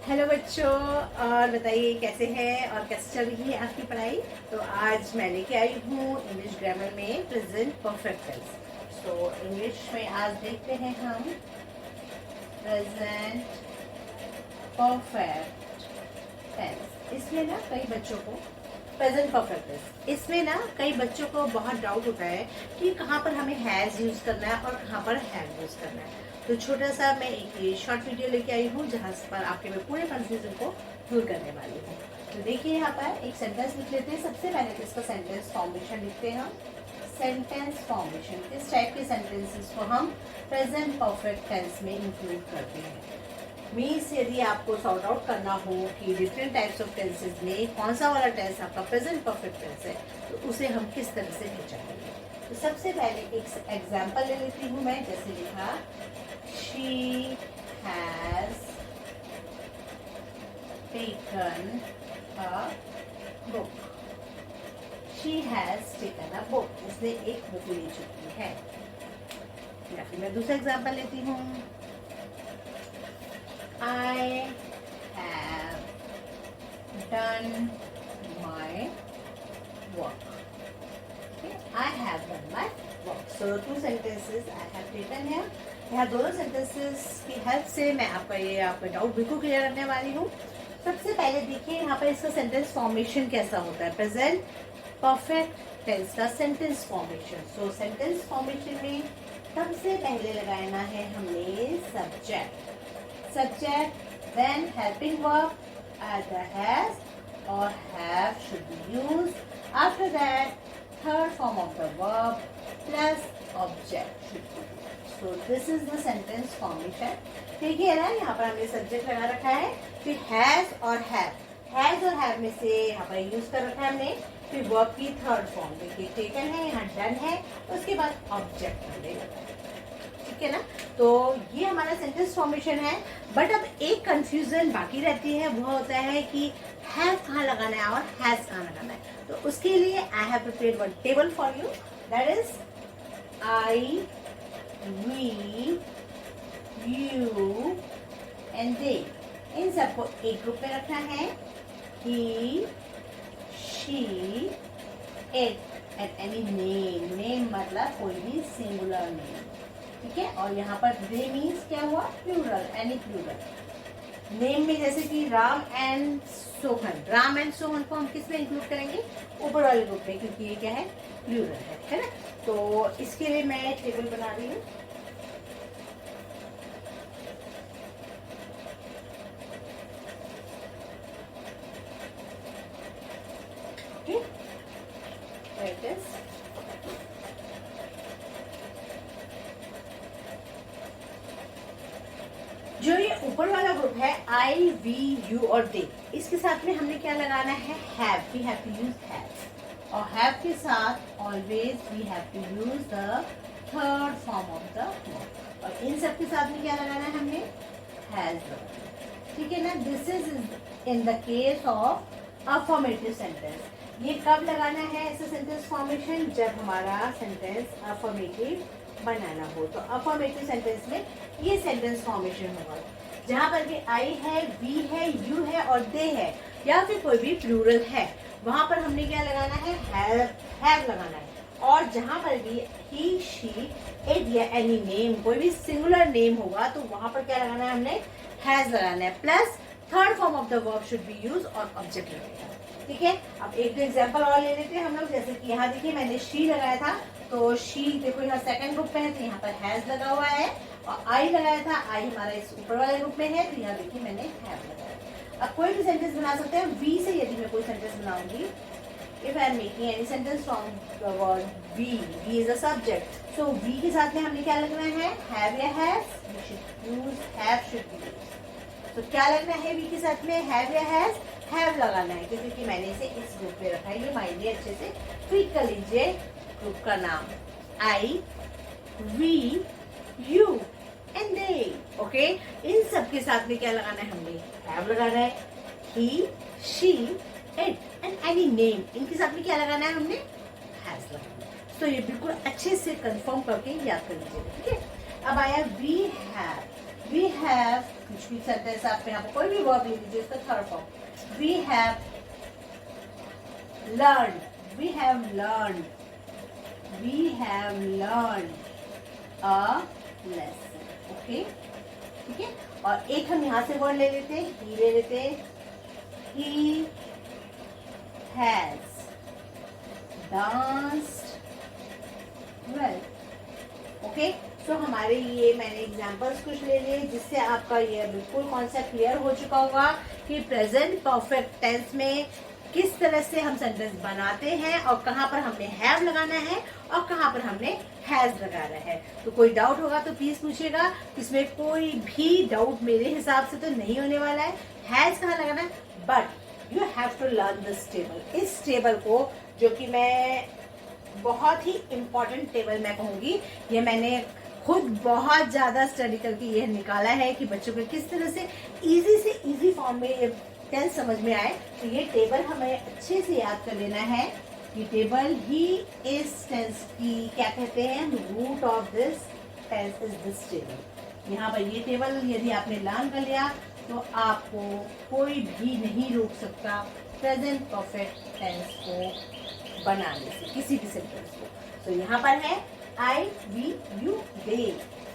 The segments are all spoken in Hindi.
हेलो बच्चों। और बताइए कैसे हैं और कैसे चल रही है आपकी पढ़ाई। तो आज मैं लेके आई हूँ इंग्लिश ग्रामर में प्रेजेंट परफेक्ट टेंस। तो इंग्लिश में आज देखते हैं हम प्रेजेंट परफेक्ट टेंस। इसमें ना कई बच्चों को प्रेजेंट परफेक्ट टेंस इसमें ना कई बच्चों को बहुत डाउट होता है कि कहाँ पर हमें हैज यूज करना है और कहाँ पर हैव यूज करना है। तो छोटा सा मैं एक शॉर्ट वीडियो लेके आई हूँ जहाँ पर आपके मैं पूरे कंफ्यूजन को दूर करने वाली हूँ। तो देखिए यहाँ पर एक सेंटेंस लिख लेते हैं। सबसे पहले तो इसका सेंटेंस फॉर्मेशन लिखते हैं हम। सेंटेंस फॉर्मेशन किस टाइप के सेंटेंसेस को हम प्रेजेंट परफेक्ट टेंस में इंक्लूड करते हैं। मीन्स यदि आपको सॉर्ट आउट करना हो कि डिफरेंट टाइप्स ऑफ टेंसेस में कौन सा वाला टेंस आपका प्रेजेंट परफेक्ट टेंस है तो उसे हम किस तरह से पहचानेंगे। तो सबसे पहले एक एग्जांपल ले लेती हूँ मैं। जैसे लिखा she has taken a book. She has taken a book, उसने एक बुक ले चुकी है। या फिर मैं दूसरा एग्जांपल लेती हूँ। I have done my work. Okay, I have done my work. So two sentences I have taken here. यहाँ दोनों सेंटेंसेस की हेल्प से मैं आपका डाउट बिल्कुल क्लियर करने वाली हूँ। सबसे पहले देखिए यहाँ पर इसका सेंटेंस फॉर्मेशन कैसा होता है। प्रेजेंट परफेक्ट टेंस का सेंटेंस फॉर्मेशन। सो सेंटेंस फॉर्मेशन में सबसे पहले लगाना है हमने subject. Subject, then helping verb, either has or have should be used. After that, third form of the verb plus object should be used. So this is the sentence formation. देखिए ना यहाँ पर हमने subject लगा रखा है, फिर has और have. Has और have में से यहाँ पर use कर रखा है हमने। फिर verb की थर्ड फॉर्म देखिए taken है, यहाँ done है, उसके बाद object हमने लगाया। ठीक है ना। तो ये हमारा सेंटेंस फॉर्मेशन है। बट अब एक कंफ्यूजन बाकी रहती है, वो होता है कि हैव कहाँ लगाना है और हैज कहाँ लगाना है। तो उसके लिए I have prepared one table for you. That is I, we, you and they. इन सबको एक ग्रुप में रखना है। He, she, it and any name. Name मतलब कोई भी सिंगुलर नेम। ठीक है। और यहाँ पर दे मीन्स क्या हुआ, प्लूरल, एनी प्लूरल। नेम में जैसे कि राम एंड सोहन। राम एंड सोहन को हम किस में इंक्लूड करेंगे, ऊपर वाले ग्रुप में, क्योंकि ये क्या है, प्लूरल है ना। तो इसके लिए मैं टेबल बना रही हूँ। जो ये ऊपर वाला ग्रुप है आई, वी, यू और दे, इसके साथ में हमने क्या लगाना है, have. We have to use have. और हैव के साथ always we have to use the third form of the verb. और इन सब के साथ में क्या लगाना है हमने, हैज लगाना। ठीक है ना। This is in the case of affirmative sentence. ये कब लगाना है ऐसा सेंटेंस फॉर्मेशन, जब हमारा सेंटेंस अफर्मेटिव बनाना हो। तो अफर्मेटिव सेंटेंस में ये सेंटेंस फॉर्मेशन होगा जहां पर भी आई है, वी है, यू है और दे है, या फिर कोई भी प्लूरल है, वहां पर हमने क्या लगाना है, हैव लगाना है। और जहां पर भी ही, शी, इट या एनी नेम, कोई भी सिंगुलर नेम होगा तो वहां पर क्या लगाना है, हमने हैज लगाना है। Plus third form of the verb should be use और ऑब्जेक्ट लगेगा। ठीक है। अब एक दो एग्जाम्पल और ले लेते हैं हम लोग। जैसे कि यहाँ देखिए मैंने शी लगाया था, तो शी देखो यहाँ सेकंड ग्रुप में है, तो यहाँ पर हैज लगा हुआ है। और आई लगाया था, आई हमारा इस ऊपर वाले ग्रुप में है, तो यहाँ देखिए मैंने हैव लगाया। अब कोई भी सेंटेंस बना सकते हैं। वी से यदि मैं कोई सेंटेंस बनाऊंगी, if I am making any sentence from the word we, we is a subject. So we के साथ में हमने क्या लगना है, हैव या has. We should use have, should be used. तो क्या लगना है वी के साथ में, हैव या हैज, हैव लगाना है, क्योंकि मैंने इसे इस ग्रुप में रखा है। ये माइंड लिए अच्छे से ट्वीट कर लीजिए ग्रुप का नाम, I, we, you and they. Okay. इन सब के साथ में क्या लगाना है, हमने हैव लगाना है। He, she, it and any name, इनके साथ में क्या लगाना है, हमने हैज लगाना है। तो ये बिल्कुल अच्छे से कंफर्म करके याद कर लीजिए। ठीक है। अब आया वी हैव। वी हैव, कुछ भी सेंटेंस आप यहाँ पर कोई भी वर्ब ले लीजिए, उसका third form, we have learn, we have learn, we have learn a lesson. Okay, ठीक है. और एक हम यहाँ से वर्ड ले लेते हैं, ही ले लेते हैं. He has danced well. Okay, so हमारे ये मैंने एग्जांपल्स कुछ ले लिए जिससे आपका ये बिल्कुल कॉन्सेप्ट क्लियर हो चुका होगा कि प्रेजेंट परफेक्ट टेंस में किस तरह से हम सेंटेंस बनाते हैं और कहाँ पर हमने हैव लगाना है और कहाँ पर हमने हैज लगाना है. तो कोई डाउट होगा तो प्लीज पूछिएगा. इसमें कोई भी डाउट मेरे हिसाब से तो नहीं होने वाला है. हैज कहाँ लगाना है, but you have to learn this table. इस टेबल को, जो कि मैं बहुत ही इम्पोर्टेंट टेबल मैं कहूँगी, ये मैंने खुद बहुत ज़्यादा स्टडी करके ये निकाला है कि बच्चों को किस तरह से इजी फॉर्म में ये टेंस समझ में आए. तो ये टेबल हमें अच्छे से याद कर लेना है. ये टेबल ही इस टेंस की क्या कहते हैं, root of this tense is this table. यहाँ पर ये टेबल यदि आपने लर्न कर लिया तो आपको कोई भी नहीं रोक सकता प्रेजेंट परफेक्ट टेंस को बनाने से, किसी भी सेंटेंस को. तो यहाँ पर है आई, वी, यू, दे.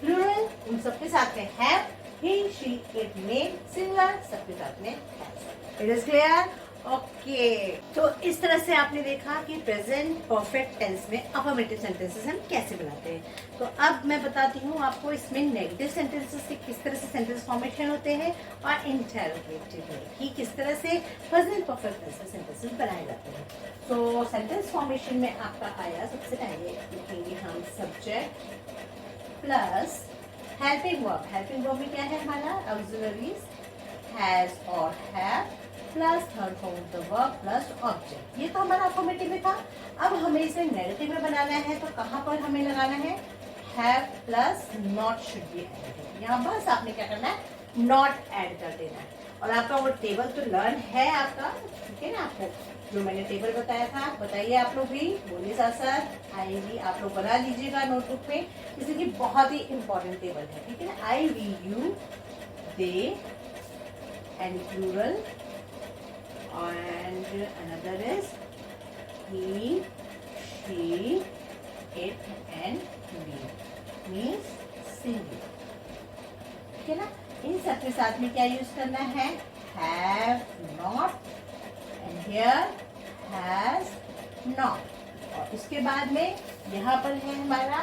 प्लूरल उन सबके साथ में have, he, she, it, may. Singular सबके साथ में has. It is clear? Okay. तो इस तरह से आपने देखा कि प्रेजेंट परफेक्ट टेंस में अफर्मेटिव सेंटेंसेस हम कैसे बनाते हैं. तो अब मैं बताती हूँ आपको इसमें नेगेटिव सेंटेंसेस के किस तरह से सेंटेंस फॉर्मेशन होते हैं और इंटरोगेटिव में कि किस तरह से प्रेजेंट परफेक्ट टेंस में सेंटेंसेस बनाए जाते हैं. तो सेंटेंस फॉर्मेशन में आपका आया, सबसे पहले लिखेंगे हम subject plus helping verb. Helping verb में क्या है हमारा, ऑक्सिलरीज हैज और have plus third form of the verb plus object. ये तो हमारा अफर्मेटिव में था. अब हमें इसे नेगेटिव में बनाना है तो कहाँ पर हमें लगाना है, have plus not should be added. यहाँ बस आपने क्या करना है, नॉट ऐड कर देना है. और आपका वो टेबल तो लर्न है आपका, ठीक है ना. आपको जो मैंने टेबल बताया था, बताइए आप लोग भी, बोलिए साथ साथ. आई वी आप लोग बना लीजिएगा नोटबुक में, जैसे कि बहुत ही इंपॉर्टेंट टेबल है, ठीक है ना. I, we, you, they and plural and another is he, she, it and we means singular. ठीक है ना. इन सब के साथ में क्या यूज करना है, have, not and here has, not. और इसके बाद में यहाँ पर है हमारा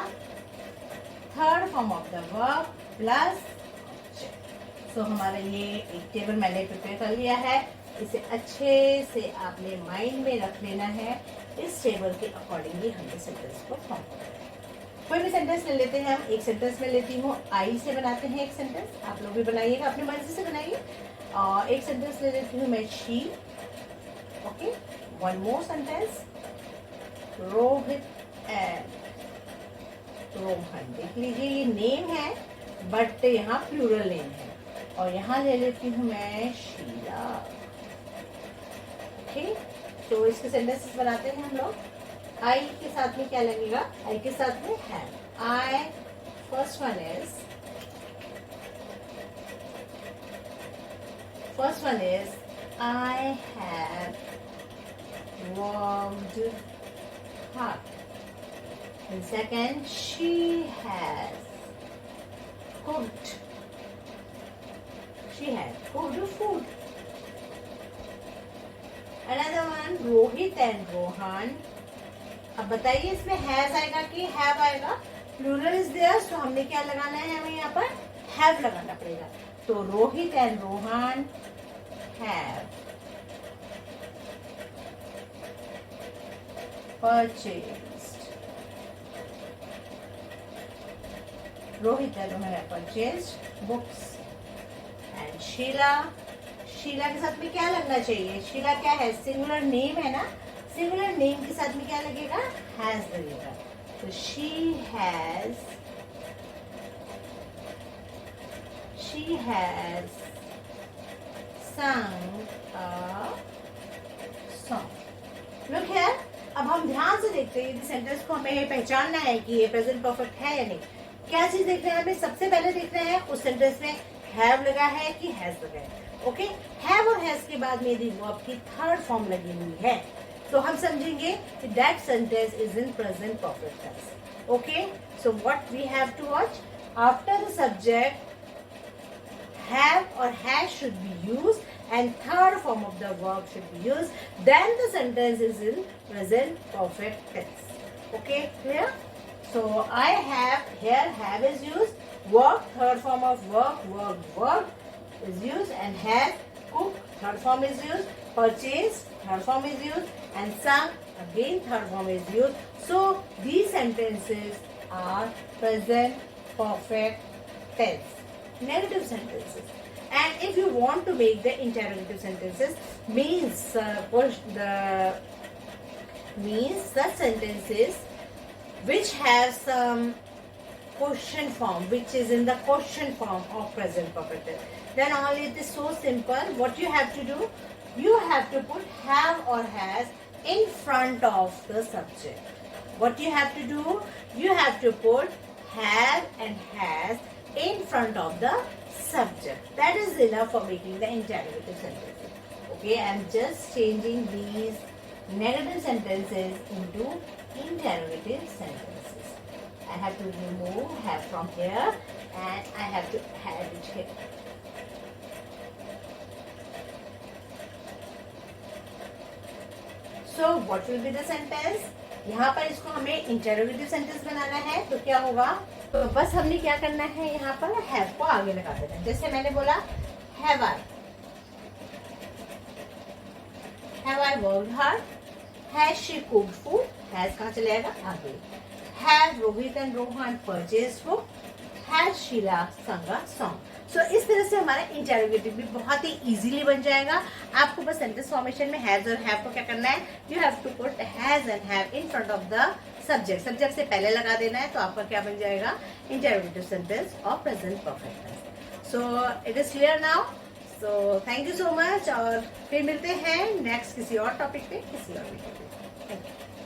third form of the verb plus object. So हमारा ये एक टेबल मैंने प्रिपेयर कर लिया है. इसे अच्छे से आपने माइंड में रख लेना है. इस टेबल के अकॉर्डिंगली हमने सेंटेंस को फॉर्म करना है. कोई भी सेंटेंस ले लेते हैं हम. एक सेंटेंस में लेती हूँ, आई से बनाते हैं एक सेंटेंस. आप लोग भी बनाइएगा, अपनी मर्जी से बनाइए. और एक सेंटेंस ले लेती हूँ मैं, she. Okay, one more sentence, Rohit and Rohan. देख लीजिए ये नेम है बट यहाँ प्लूरल नेम है. और यहाँ ले लेती हूँ मैं शीला. तो इसके सेंटेंसेस बनाते हैं हम लोग. आई के साथ में क्या लगेगा, आई के साथ में have. I, first one is I have worked hard. And second, she has cooked food. Another one, Rohit and Rohan. अब बताइए इसमें हैज आएगा कि हैव आएगा. प्लूरल इज देयर, तो हमने क्या लगाना है, हमें यहाँ पर हैव लगाना पड़ेगा. तो Rohit and Rohan have purchased. Rohit and Rohan have purchased books. And Sheela, Sheela के साथ में क्या लगना चाहिए, शीला क्या है, सिंगुलर नेम है ना. सिंगुलर नेम के साथ में क्या लगेगा, हैज लगेगा. तो she has sung a song. Look here. अब हम ध्यान से देखते हैं, सेंटेंस को हमें पहचानना है कि ये प्रेजेंट परफेक्ट है या नहीं. क्या चीज देख रहे हैं? हमें सबसे पहले देख रहे हैं उस सेंटेंस में हैव लगा है कि हैज लगा है. ओके, हैव और हैज के बाद मेरी वर्ब की थर्ड फॉर्म लगी हुई है, तो हम समझेंगे कि that sentence is in present perfect tense. Okay, so what we have to watch, after the subject have or has should be used and third form of the verb should be used, then the sentence is in present perfect tense. Okay, clear? So I have, here have is used, work third form of work is used, and have, cook third form is used, purchase third form is used, and sung again third form is used. So these sentences are present perfect tense. Negative sentences, and if you want to make the interrogative sentences, means such sentences which have some question form, which is in the question form of present perfect tense, then all it is so simple. What you have to do, you have to put have or has in front of the subject. What you have to do, you have to put have and has in front of the subject. That is enough for making the interrogative sentences. Okay, I am just changing these negative sentences into interrogative sentences. I have to remove have from here and I have to add it here. So what will be the sentence? यहाँ पर इसको हमें इंटेरोगेटिव सेंटेंस बनाना है, तो क्या होगा, तो बस हमने क्या करना है, यहाँ पर हैव को आगे लगा देना है. जैसे मैंने बोला have I worked hard, has she cooked food, has कहाँ चले जाएगा आगे, have Rohit and Rohan purchased book, has Sheela sang a song. सो इस तरह से हमारा इंटेरोगेटिव भी बहुत ही इजीली बन जाएगा. आपको बस सेंटेंस फॉर्मेशन में हैज और हैव को क्या करना है, you have to put has and have in front of the subject. Subject से पहले लगा देना है, तो आपका क्या बन जाएगा, interrogative sentence of present perfect tense. So it is clear now. So thank you so much, और फिर मिलते हैं नेक्स्ट किसी और टॉपिक पे, किसी और वीडियो पे. Thank you.